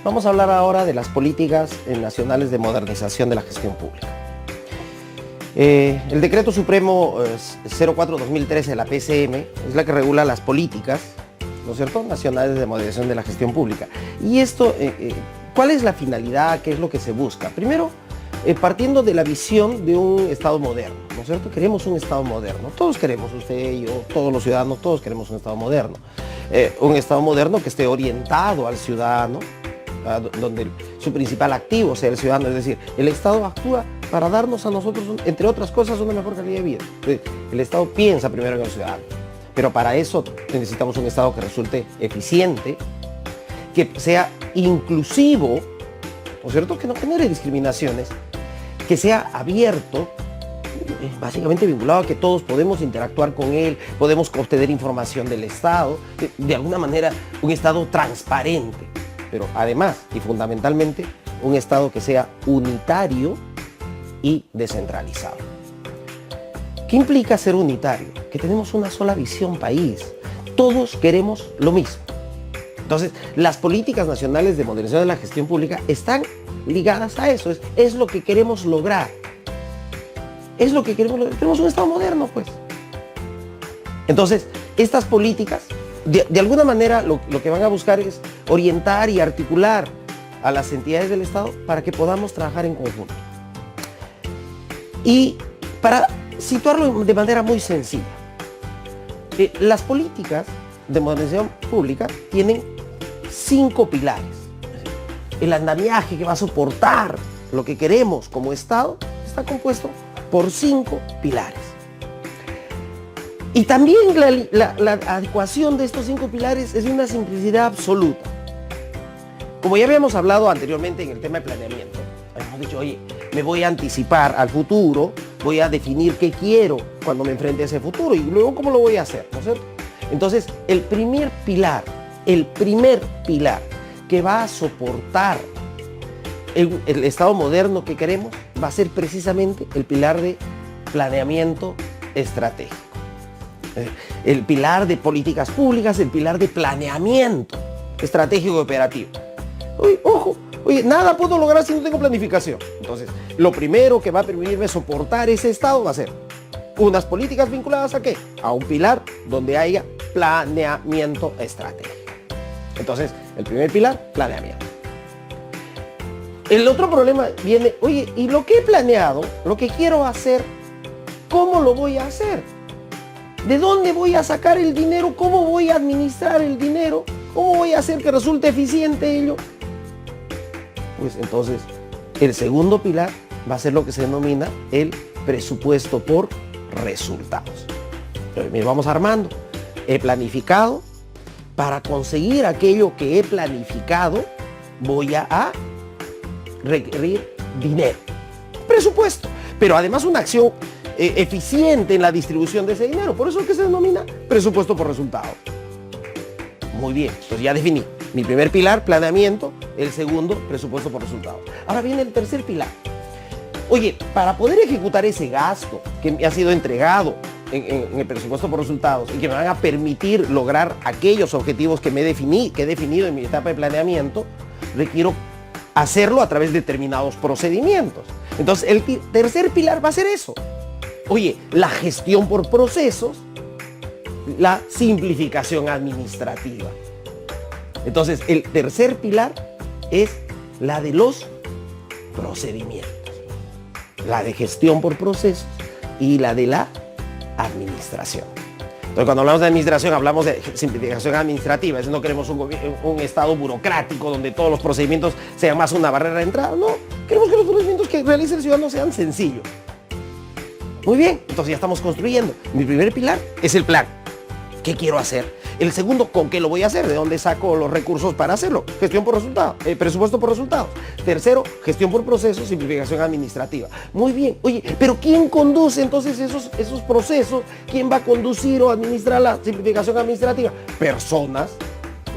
Vamos a hablar ahora de las políticas nacionales de modernización de la gestión pública. El Decreto Supremo 04-2013 de la PCM es la que regula las políticas, ¿no es cierto?, nacionales de modernización de la gestión pública. Y esto, ¿cuál es la finalidad? ¿Qué es lo que se busca? Primero, partiendo de la visión de un Estado moderno, ¿no es cierto? Queremos un Estado moderno. Todos queremos, usted, yo, todos los ciudadanos, todos queremos un Estado moderno. Un Estado moderno que esté orientado al ciudadano, donde su principal activo sea el ciudadano, es decir, el Estado actúa para darnos a nosotros, entre otras cosas, una mejor calidad de vida. El Estado piensa primero en el ciudadano, pero para eso necesitamos un Estado que resulte eficiente, que sea inclusivo, ¿no es cierto?, que no genere discriminaciones, que sea abierto, básicamente vinculado a que todos podemos interactuar con él, podemos obtener información del Estado, de alguna manera un Estado transparente, pero además y fundamentalmente un Estado que sea unitario y descentralizado. ¿Qué implica ser unitario? Que tenemos una sola visión país, todos queremos lo mismo. Entonces, las políticas nacionales de modernización de la gestión pública están ligadas a eso, es lo que queremos lograr. Es lo que queremos lograr. Tenemos un Estado moderno, pues. Entonces, estas políticas, de alguna manera, lo que van a buscar es orientar y articular a las entidades del Estado para que podamos trabajar en conjunto. Y para situarlo de manera muy sencilla, las políticas de modernización pública tienen 5 pilares. El andamiaje que va a soportar lo que queremos como Estado está compuesto por 5 pilares. Y también la adecuación de estos 5 pilares es de una simplicidad absoluta. Como ya habíamos hablado anteriormente en el tema de planeamiento, hemos dicho, oye, me voy a anticipar al futuro, voy a definir qué quiero cuando me enfrente a ese futuro y luego cómo lo voy a hacer, ¿no es cierto? Entonces, el primer pilar que va a soportar el Estado moderno que queremos va a ser precisamente el pilar de planeamiento estratégico. El pilar de políticas públicas, el pilar de planeamiento estratégico y operativo. Ojo, nada puedo lograr si no tengo planificación. Entonces, lo primero que va a permitirme soportar ese Estado va a ser unas políticas vinculadas ¿a qué? A un pilar donde haya planeamiento estratégico. Entonces, el primer pilar, planeamiento. El otro problema viene, oye, y lo que he planeado, lo que quiero hacer, ¿cómo lo voy a hacer? ¿De dónde voy a sacar el dinero? ¿Cómo voy a administrar el dinero? ¿Cómo voy a hacer que resulte eficiente ello? Pues entonces, el segundo pilar va a ser lo que se denomina el presupuesto por resultados. Entonces, vamos armando. He planificado. Para conseguir aquello que he planificado, voy a requerir dinero. Presupuesto. Pero además una acción eficiente en la distribución de ese dinero. Por eso es que se denomina presupuesto por resultados. Muy bien, entonces ya definí. Mi primer pilar, planeamiento. El segundo, presupuesto por resultados. Ahora viene el tercer pilar. Oye, para poder ejecutar ese gasto que me ha sido entregado en el presupuesto por resultados y que me van a permitir lograr aquellos objetivos que he definido en mi etapa de planeamiento, requiero hacerlo a través de determinados procedimientos. Entonces, el tercer pilar va a ser eso. Oye, la gestión por procesos, la simplificación administrativa. Entonces, el tercer pilar es la de los procedimientos. La de gestión por procesos y la de la administración. Entonces, cuando hablamos de administración, hablamos de simplificación administrativa. Es decir, no queremos un Estado burocrático donde todos los procedimientos sean más una barrera de entrada. No, queremos que los procedimientos que realice el ciudadano sean sencillos. Muy bien, entonces ya estamos construyendo. Mi primer pilar es el plan. ¿Qué quiero hacer? El segundo, ¿con qué lo voy a hacer? ¿De dónde saco los recursos para hacerlo? Gestión por resultados, presupuesto por resultados. Tercero, gestión por procesos, simplificación administrativa. Muy bien, oye, pero ¿quién conduce entonces esos procesos? ¿Quién va a conducir o administrar la simplificación administrativa? Personas,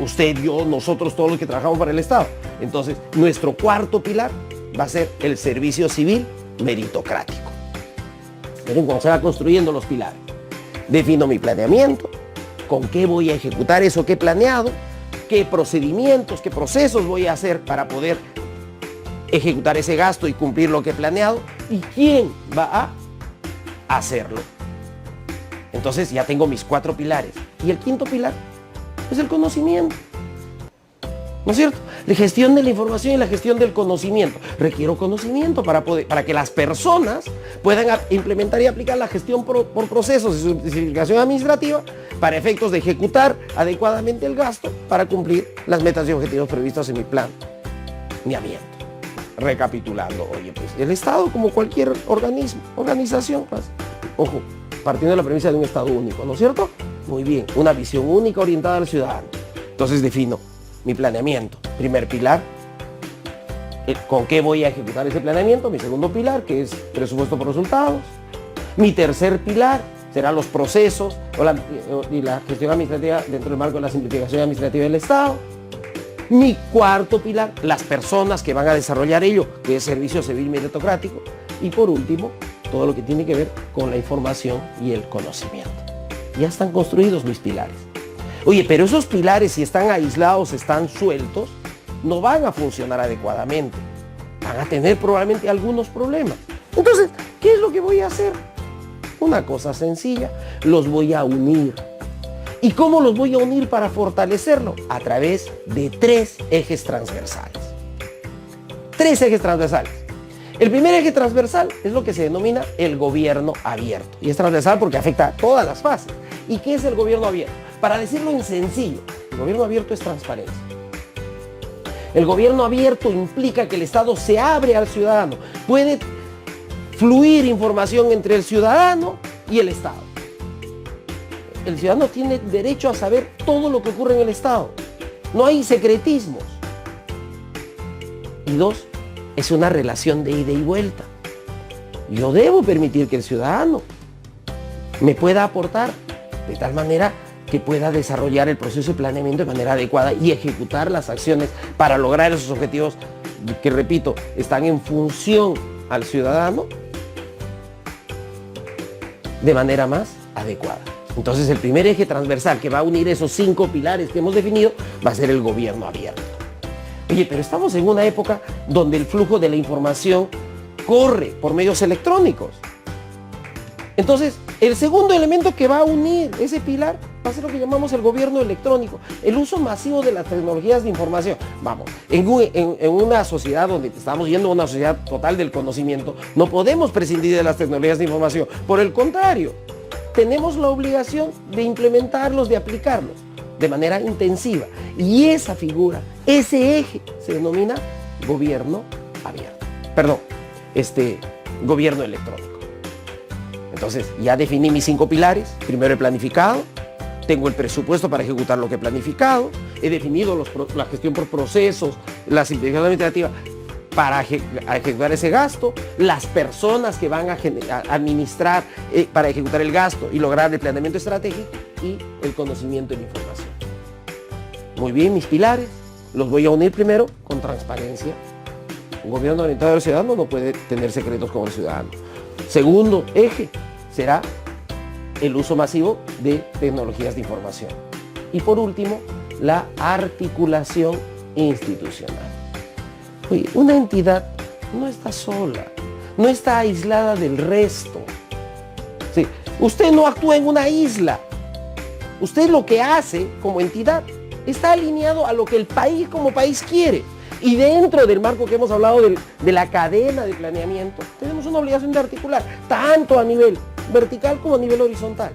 usted, yo, nosotros, todos los que trabajamos para el Estado. Entonces, nuestro cuarto pilar va a ser el servicio civil meritocrático. Miren cómo se va construyendo los pilares. Defino mi planeamiento, con qué voy a ejecutar eso que he planeado, qué procedimientos, qué procesos voy a hacer para poder ejecutar ese gasto y cumplir lo que he planeado, y quién va a hacerlo. Entonces ya tengo mis 4 pilares. Y el quinto pilar es el conocimiento. ¿No es cierto? La gestión de la información y la gestión del conocimiento. Requiero conocimiento para que las personas puedan implementar y aplicar la gestión por procesos de simplificación administrativa para efectos de ejecutar adecuadamente el gasto para cumplir las metas y objetivos previstos en mi planeamiento. Recapitulando, oye, pues el Estado, como cualquier organismo, organización, pues, ojo, partiendo de la premisa de un Estado único, ¿no es cierto? Muy bien, una visión única orientada al ciudadano. Entonces defino mi planeamiento. Primer pilar, ¿con qué voy a ejecutar ese planeamiento? Mi segundo pilar, que es presupuesto por resultados. Mi tercer pilar serán los procesos y la gestión administrativa dentro del marco de la simplificación administrativa del Estado. Mi cuarto pilar, las personas que van a desarrollar ello, que es servicio civil meritocrático. Y por último, todo lo que tiene que ver con la información y el conocimiento. Ya están construidos mis pilares. Oye, pero esos pilares, si están aislados, están sueltos, no van a funcionar adecuadamente. Van a tener probablemente algunos problemas. Entonces, ¿qué es lo que voy a hacer? Una cosa sencilla, los voy a unir. ¿Y cómo los voy a unir para fortalecerlo? A través de 3 ejes transversales. 3 ejes transversales. El primer eje transversal es lo que se denomina el gobierno abierto. Y es transversal porque afecta a todas las fases. ¿Y qué es el gobierno abierto? Para decirlo en sencillo, el gobierno abierto es transparencia. El gobierno abierto implica que el Estado se abre al ciudadano. Puede fluir información entre el ciudadano y el Estado. El ciudadano tiene derecho a saber todo lo que ocurre en el Estado. No hay secretismos. Y 2, es una relación de ida y vuelta. Yo debo permitir que el ciudadano me pueda aportar de tal manera que pueda desarrollar el proceso de planeamiento de manera adecuada y ejecutar las acciones para lograr esos objetivos que, repito, están en función al ciudadano de manera más adecuada. Entonces, el primer eje transversal que va a unir esos 5 pilares que hemos definido va a ser el gobierno abierto. Oye, pero estamos en una época donde el flujo de la información corre por medios electrónicos. Entonces, el segundo elemento que va a unir ese pilar va a ser lo que llamamos el gobierno electrónico, el uso masivo de las tecnologías de información. Vamos, en una sociedad donde estamos yendo a una sociedad total del conocimiento, no podemos prescindir de las tecnologías de información. Por el contrario, tenemos la obligación de implementarlos, de aplicarlos de manera intensiva. Y esa figura, ese eje, se denomina gobierno abierto. Perdón, gobierno electrónico. Entonces, ya definí mis 5 pilares. Primero he planificado, tengo el presupuesto para ejecutar lo que he planificado, he definido la gestión por procesos, la simplificación administrativa para ejecutar ese gasto, las personas que van a administrar para ejecutar el gasto y lograr el planeamiento estratégico y el conocimiento y la información. Muy bien, mis pilares los voy a unir primero con transparencia. Un gobierno orientado al ciudadano no puede tener secretos con el ciudadano. Segundo eje será el uso masivo de tecnologías de información. Y por último, la articulación institucional. Oye, una entidad no está sola, no está aislada del resto. Sí, usted no actúa en una isla. Usted lo que hace como entidad está alineado a lo que el país como país quiere. Y dentro del marco que hemos hablado de la cadena de planeamiento, tenemos una obligación de articular, tanto a nivel vertical como a nivel horizontal.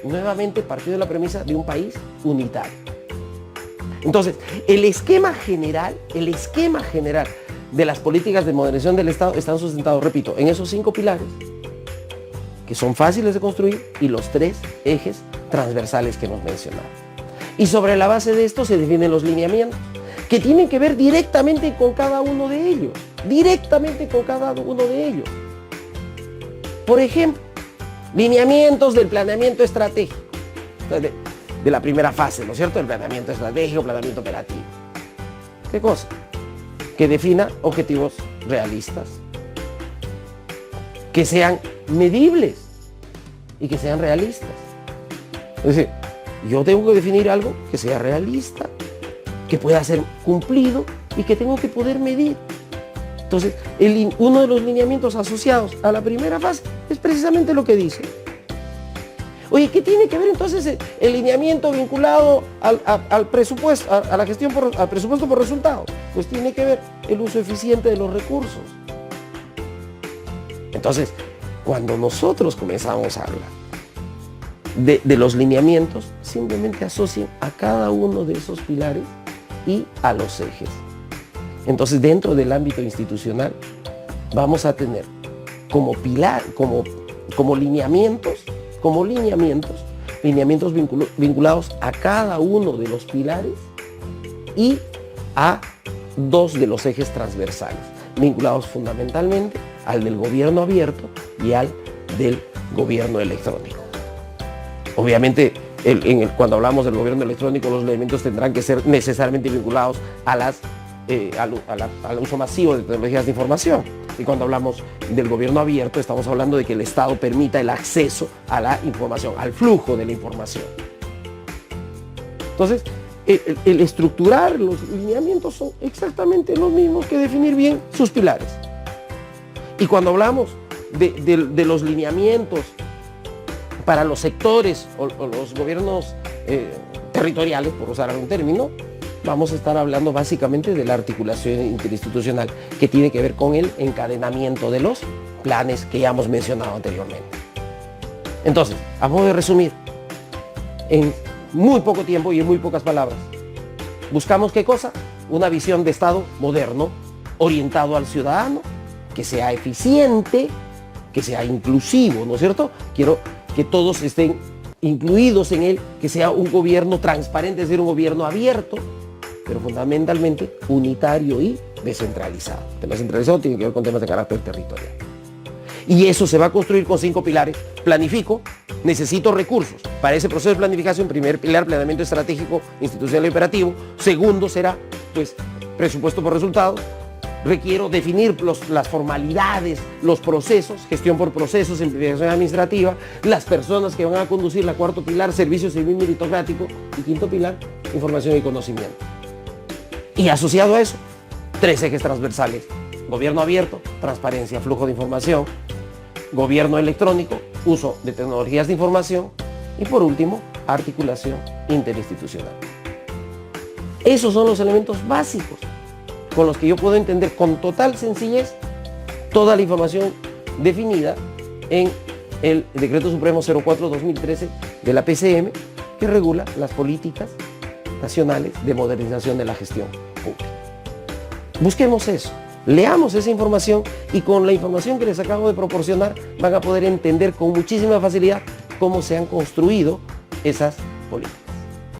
Nuevamente, partiendo de la premisa de un país unitario. Entonces, el esquema general de las políticas de modernización del Estado están sustentados, repito, en esos 5 pilares, que son fáciles de construir, y los 3 ejes transversales que hemos mencionado. Y sobre la base de esto se definen los lineamientos, que tienen que ver directamente con cada uno de ellos. Por ejemplo, lineamientos del planeamiento estratégico, de la primera fase, ¿no es cierto? El planeamiento estratégico, planeamiento operativo. ¿Qué cosa? Que defina objetivos realistas, que sean medibles y que sean realistas. Es decir, yo tengo que definir algo que sea realista, que pueda ser cumplido y que tengo que poder medir. Entonces, uno de los lineamientos asociados a la primera fase es precisamente lo que dice. Oye, ¿qué tiene que ver entonces el lineamiento vinculado al presupuesto, a la gestión, al presupuesto por resultados? Pues tiene que ver el uso eficiente de los recursos. Entonces, cuando nosotros comenzamos a hablar de los lineamientos, simplemente asocien a cada uno de esos pilares y a los ejes. Entonces, dentro del ámbito institucional, vamos a tener como pilar, como lineamientos vinculados a cada uno de los pilares y a dos de los ejes transversales, vinculados fundamentalmente al del gobierno abierto y al del gobierno electrónico. Obviamente, cuando hablamos del gobierno electrónico, los elementos tendrán que ser necesariamente vinculados al uso masivo de tecnologías de información. Y cuando hablamos del gobierno abierto, estamos hablando de que el Estado permita el acceso a la información, al flujo de la información. Entonces, el estructurar los lineamientos son exactamente los mismos que definir bien sus pilares. Y cuando hablamos de los lineamientos para los sectores o los gobiernos territoriales, por usar algún término, vamos a estar hablando básicamente de la articulación interinstitucional, que tiene que ver con el encadenamiento de los planes que ya hemos mencionado anteriormente. Entonces, a modo de resumir, en muy poco tiempo y en muy pocas palabras, buscamos ¿qué cosa? Una visión de Estado moderno, orientado al ciudadano, que sea eficiente, que sea inclusivo, ¿no es cierto? Quiero que todos estén incluidos en él, que sea un gobierno transparente, es decir, un gobierno abierto, pero fundamentalmente unitario y descentralizado. El tema centralizado tiene que ver con temas de carácter territorial. Y eso se va a construir con 5 pilares. Planifico, necesito recursos. Para ese proceso de planificación, primer pilar, planeamiento estratégico, institucional y operativo. Segundo será, pues, presupuesto por resultados. Requiero definir las formalidades, los procesos, gestión por procesos, simplificación administrativa, las personas que van a conducir. La cuarto pilar, servicio civil meritocrático. Y quinto pilar, información y conocimiento. Y asociado a eso, 3 ejes transversales: gobierno abierto, transparencia, flujo de información; gobierno electrónico, uso de tecnologías de información; y por último, articulación interinstitucional. Esos son los elementos básicos con los que yo puedo entender con total sencillez toda la información definida en el Decreto Supremo 04/2013 de la PCM, que regula las políticas nacionales de modernización de la gestión pública. Busquemos eso, leamos esa información, y con la información que les acabo de proporcionar van a poder entender con muchísima facilidad cómo se han construido esas políticas.